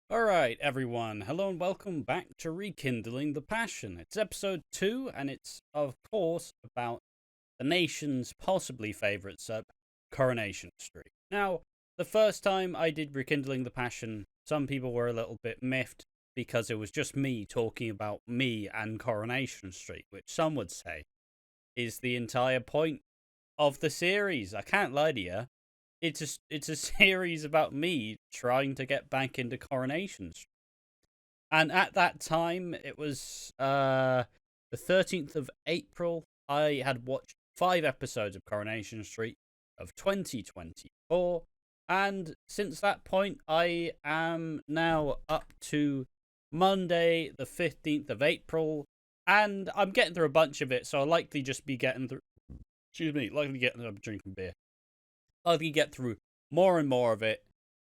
Alright, everyone. Hello and welcome back to Rekindling the Passion. It's episode 2, and it's, of course, about the nation's possibly favourite soap, Coronation Street. Now, the first time I did Rekindling the Passion, some people were a little bit miffed because it was just me talking about me and Coronation Street, which some would say is the entire point of the series. I can't lie to you. It's a series about me trying to get back into Coronation Street. And at that time, it was the 13th of April. I had watched 5 episodes of Coronation Street of 2024. And since that point, I am now up to Monday, the 15th of April. And I'm getting through a bunch of it, so I'll likely just be getting through. Excuse me, likely getting through drinking beer. Likely get through more and more of it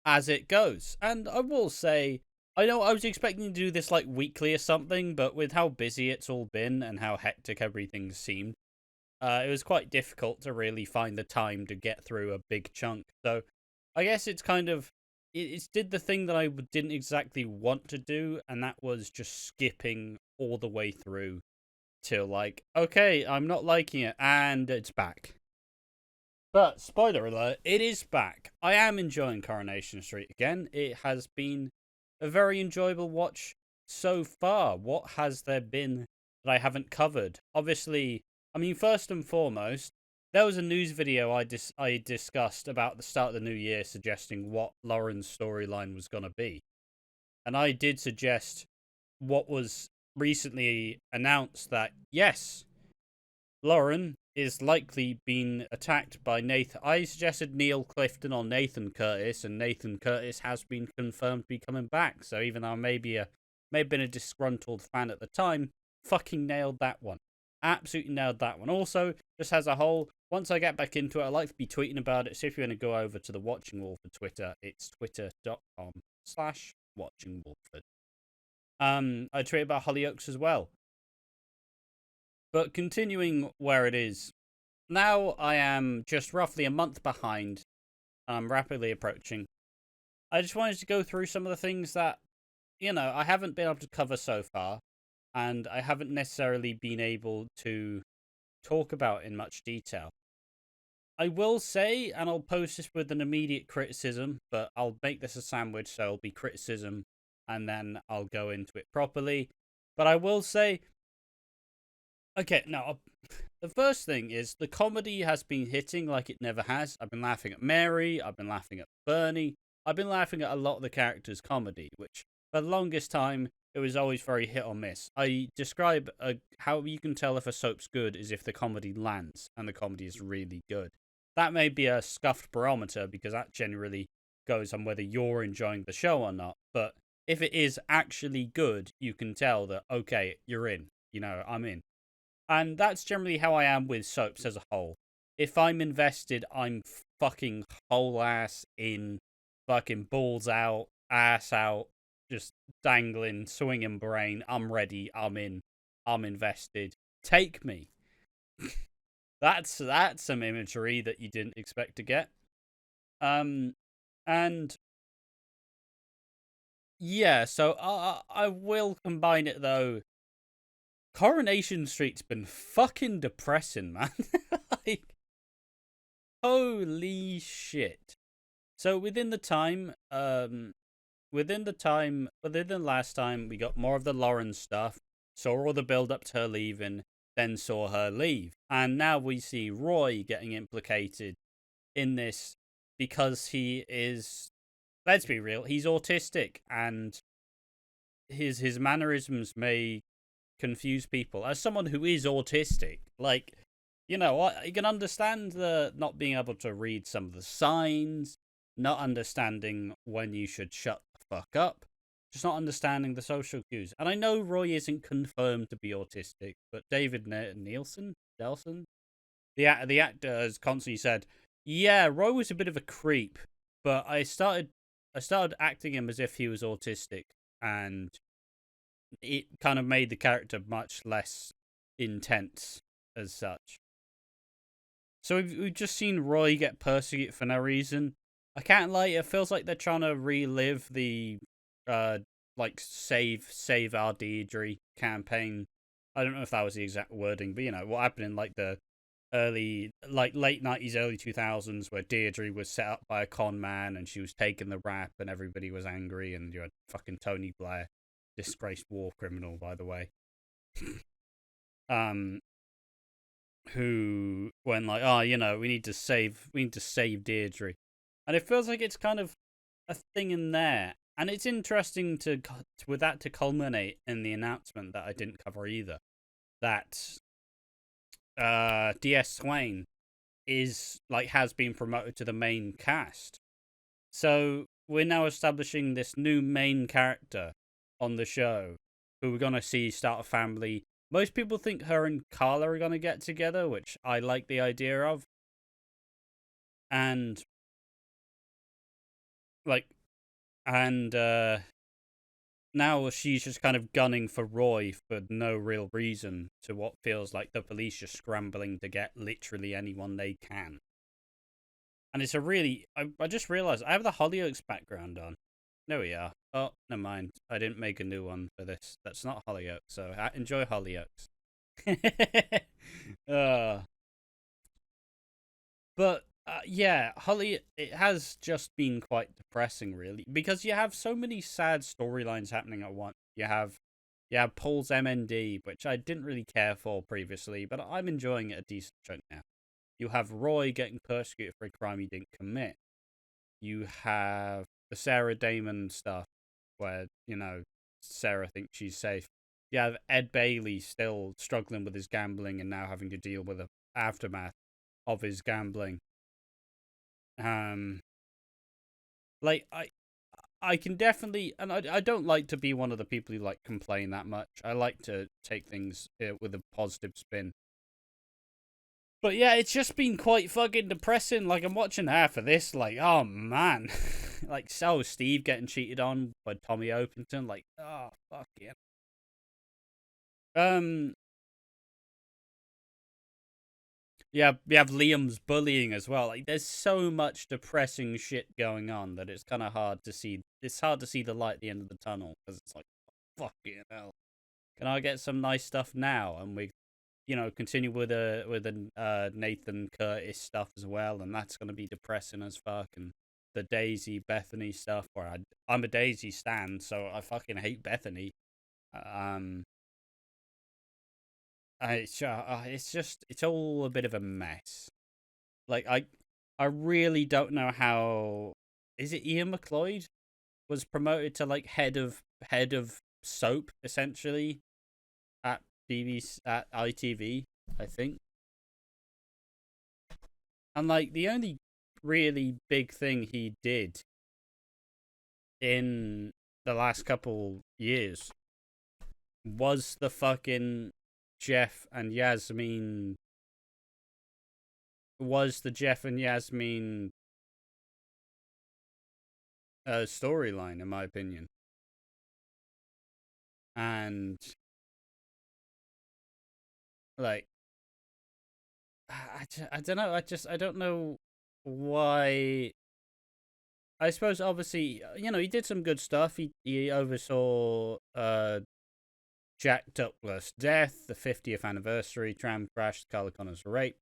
as it goes. And I will say, I know I was expecting to do this like weekly or something, but with how busy it's all been and how hectic everything seemed, it was quite difficult to really find the time to get through a big chunk. So I guess it's kind of, it's did the thing that I didn't exactly want to do, and that was just skipping all the way through till like, okay, I'm not liking it, and it's back. But, spoiler alert, it is back. I am enjoying Coronation Street again. It has been a very enjoyable watch so far. What has there been that I haven't covered? Obviously, I mean, first and foremost, there was a news video I discussed about the start of the new year suggesting what Lauren's storyline was going to be. And I did suggest what was recently announced that, yes, Lauren is likely being attacked by Nathan. I suggested Neil Clifton or Nathan Curtis, and Nathan Curtis has been confirmed to be coming back. So even though I may have been a disgruntled fan at the time, fucking nailed that one. Absolutely nailed that one. Also, just as a whole, once I get back into it, I like to be tweeting about it. So if you want to go over to the Watching Walford Twitter, it's twitter.com/watchingwalford. I tweet about Hollyoaks as well. But continuing where it is, now I am just roughly a month behind. I'm rapidly approaching. I just wanted to go through some of the things that, I haven't been able to cover so far, and I haven't necessarily been able to talk about in much detail. I will say, and I'll post this with an immediate criticism, but I'll make this a sandwich, so it'll be criticism, and then I'll go into it properly. But I will say, okay, now, the first thing is the comedy has been hitting like it never has. I've been laughing at Mary, I've been laughing at Bernie, I've been laughing at a lot of the characters' comedy, which for the longest time, it was always very hit or miss. I describe how you can tell if a soap's good is if the comedy lands, and the comedy is really good. That may be a scuffed barometer, because that generally goes on whether you're enjoying the show or not, but if it is actually good, you can tell that, okay, you're in. I'm in. And that's generally how I am with soaps as a whole. If I'm invested, I'm fucking whole ass in, fucking balls out, ass out, just dangling, swinging brain. I'm ready. I'm in. I'm invested. Take me. That's some imagery that you didn't expect to get. And yeah, so I will combine it though. Coronation Street's been fucking depressing, man. Like, holy shit. So within the last time, we got more of the Lauren stuff, saw all the build up to her leaving, then saw her leave. And now we see Roy getting implicated in this because he is, let's be real, he's autistic, and his mannerisms may confuse people. As someone who is autistic, like, you can understand the not being able to read some of the signs, not understanding when you should shut the fuck up, just not understanding the social cues. And I know Roy isn't confirmed to be autistic, but David Nelson, the actor, has constantly said, "Yeah, Roy was a bit of a creep, but I started acting him as if he was autistic, and it kind of made the character much less intense as such." So we've just seen Roy get persecuted for no reason. I can't lie, it feels like they're trying to relive the like save our Deirdre campaign. I don't know if that was the exact wording, but what happened in like the late 90s, early 2000s, where Deirdre was set up by a con man and she was taking the rap and everybody was angry, and you had fucking Tony Blair, disgraced war criminal, by the way, who went like, oh, we need to save Deirdre, and it feels like it's kind of a thing in there, and it's interesting with that to culminate in the announcement that I didn't cover either, that DS Swain has been promoted to the main cast. So we're now establishing this new main character on the show who we're going to see start a family. Most people think her and Carla are going to get together, which I like the idea of. And now she's just kind of gunning for Roy for no real reason, to what feels like the police just scrambling to get literally anyone they can. And it's a really... I just realised I have the Hollyoaks background on. There we are. Oh, never mind. I didn't make a new one for this. That's not Hollyoaks, so enjoy Hollyoaks. But yeah, it has just been quite depressing, really, because you have so many sad storylines happening at once. You have Paul's MND, which I didn't really care for previously, but I'm enjoying it a decent chunk now. You have Roy getting persecuted for a crime he didn't commit. You have the Sarah Damon stuff, where, Sarah thinks she's safe. You have Ed Bailey still struggling with his gambling and now having to deal with the aftermath of his gambling. I can definitely, and I don't like to be one of the people who complain that much. I like to take things with a positive spin. But yeah, it's just been quite fucking depressing. I'm watching half of this, oh man. Steve getting cheated on by Tommy Opington, oh, fuck yeah. Yeah, we have Liam's bullying as well. There's so much depressing shit going on that it's kind of hard to see. It's hard to see the light at the end of the tunnel, because it's fucking hell. Can I get some nice stuff now? And we, continue with the Nathan Curtis stuff as well, and that's gonna be depressing as fuck. And the Daisy Bethany stuff, where I'm a Daisy stan, so I fucking hate Bethany. It's all a bit of a mess. I really don't know how. Is it Ian McLeod was promoted to head of soap, essentially, at BBC, at ITV, I think. And the only really big thing he did in the last couple years was the fucking Jeff and Yasmin storyline, in my opinion. And I don't know. I don't know why. I suppose obviously, he did some good stuff. He oversaw Jack Duckworth's death, the 50th anniversary tram crash, Carla Connors rape,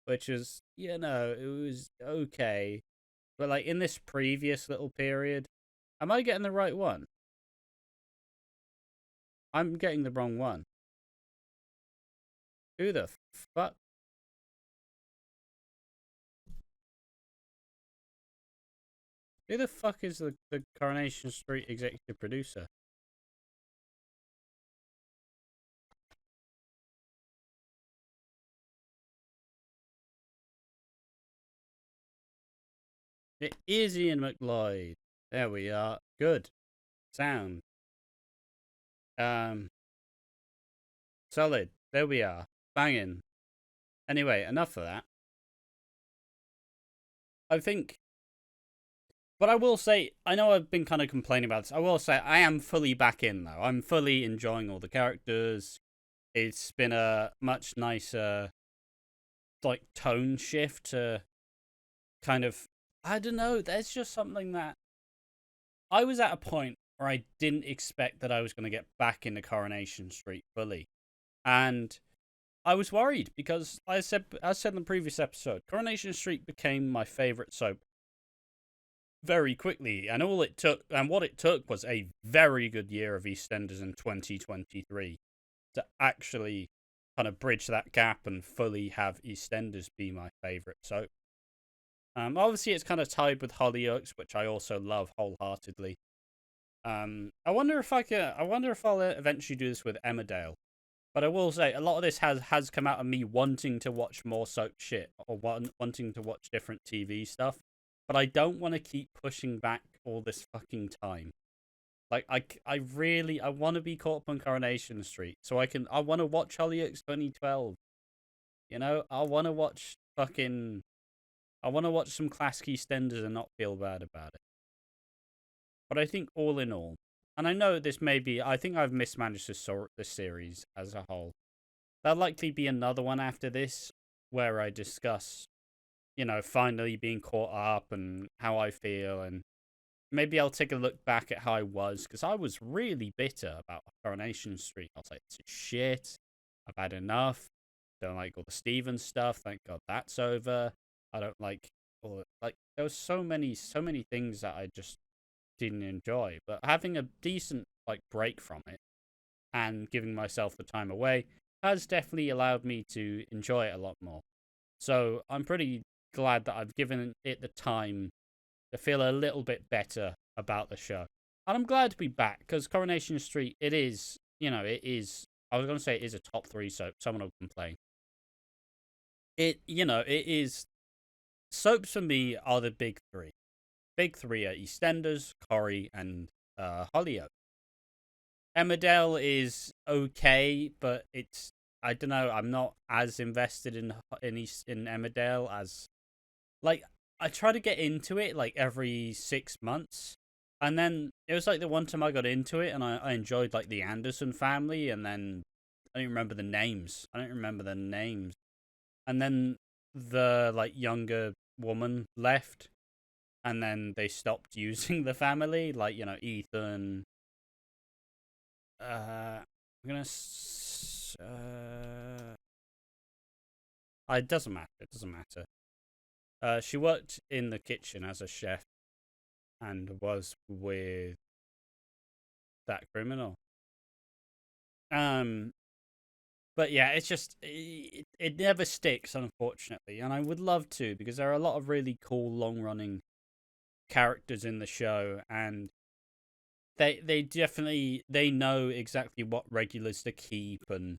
which is, it was okay. But in this previous little period, am I getting the right one? I'm getting the wrong one. Who the fuck? Who the fuck is the Coronation Street executive producer? It is Ian McLeod. There we are. Good. Sound. Solid. There we are. Banging. Anyway, enough of that. I think... But I will say, I know I've been kind of complaining about this. I will say, I am fully back in, though. I'm fully enjoying all the characters. It's been a much nicer, tone shift to kind of... I don't know. There's just something that... I was at a point where I didn't expect that I was going to get back into Coronation Street fully. And I was worried because I said in the previous episode, Coronation Street became my favourite soap very quickly, and what it took was a very good year of EastEnders in 2023 to actually kind of bridge that gap and fully have EastEnders be my favourite soap. Obviously, it's kind of tied with Hollyoaks, which I also love wholeheartedly. I wonder if I'll eventually do this with Emmerdale. But I will say, a lot of this has come out of me wanting to watch more soap shit, or wanting to watch different TV stuff. But I don't want to keep pushing back all this fucking time. Like, I want to be caught up on Coronation Street, so I want to watch Hollyoaks 2012. You know, I want to watch some classic EastEnders and not feel bad about it. But I think all in all, and I know I think I've mismanaged this series as a whole. There'll likely be another one after this where I discuss, finally being caught up and how I feel, and maybe I'll take a look back at how I was, because I was really bitter about Coronation Street. I was like, it's shit. I've had enough. Don't like all the Steven stuff. Thank God that's over. I don't like there was so many things that I just didn't enjoy. But having a decent break from it and giving myself the time away has definitely allowed me to enjoy it a lot more. So I'm pretty glad that I've given it the time to feel a little bit better about the show. And I'm glad to be back, because Coronation Street, I was going to say it is a top 3 soap. Someone will complain. It is, soaps for me are the big 3. Big 3 are EastEnders, Corrie, and Hollyoaks. Emmerdale is okay, but I don't know, I'm not as invested in Emmerdale as, I try to get into it every 6 months, and then it was the one time I got into it and I enjoyed the Anderson family, and then I don't remember the names. And then the younger woman left, and then they stopped using the family, Ethan. I'm gonna. It doesn't matter. She worked in the kitchen as a chef, and was with that criminal. But yeah, it's just it never sticks, unfortunately, and I would love to, because there are a lot of really cool long running characters in the show, and they definitely know exactly what regulars to keep, and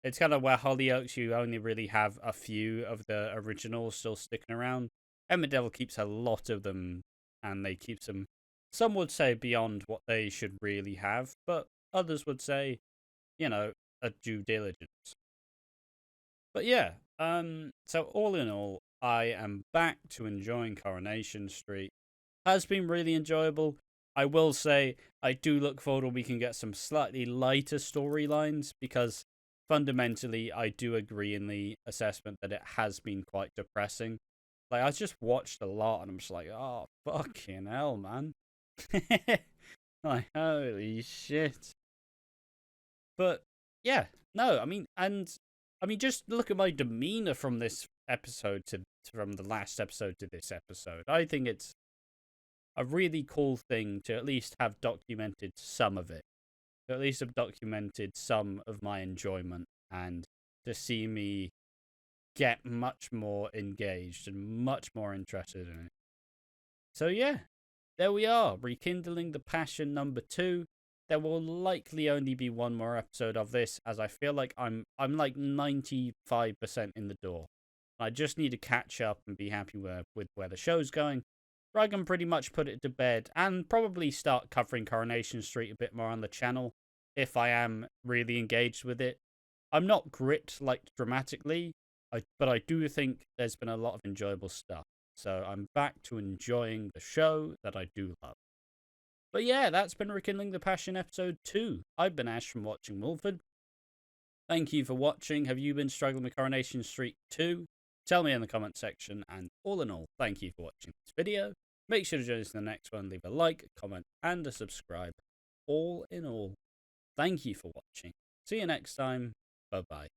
it's kind of where Hollyoaks, you only really have a few of the originals still sticking around. Emmerdale keeps a lot of them, and they keep them, some would say, beyond what they should really have, but others would say, a due diligence. But yeah, so all in all, I am back to enjoying Coronation Street. Has been really enjoyable. I will say, I do look forward when we can get some slightly lighter storylines, because fundamentally, I do agree in the assessment that it has been quite depressing. I just watched a lot, and I'm just like, oh, fucking hell, man. Holy shit. But yeah, no, I mean, just look at my demeanor from this episode from the last episode to this episode. I think it's a really cool thing to at least have documented some of it. To at least have documented some of my enjoyment, and to see me get much more engaged and much more interested in it. So yeah, there we are, Rekindling the Passion number 2. There will likely only be one more episode of this, as I feel like I'm 95% in the door. I just need to catch up and be happy with where the show's going, where I can pretty much put it to bed, and probably start covering Coronation Street a bit more on the channel if I am really engaged with it. I'm not gripped dramatically, but I do think there's been a lot of enjoyable stuff. So I'm back to enjoying the show that I do love. But yeah, that's been Rekindling the Passion episode 2. I've been Ash from Watching Walford. Thank you for watching. Have you been struggling with Coronation Street 2? Tell me in the comment section, and all in all, thank you for watching this video. Make sure to join us in the next one. Leave a like, comment, and a subscribe. all in all, thank you for watching. See you next time. Bye bye.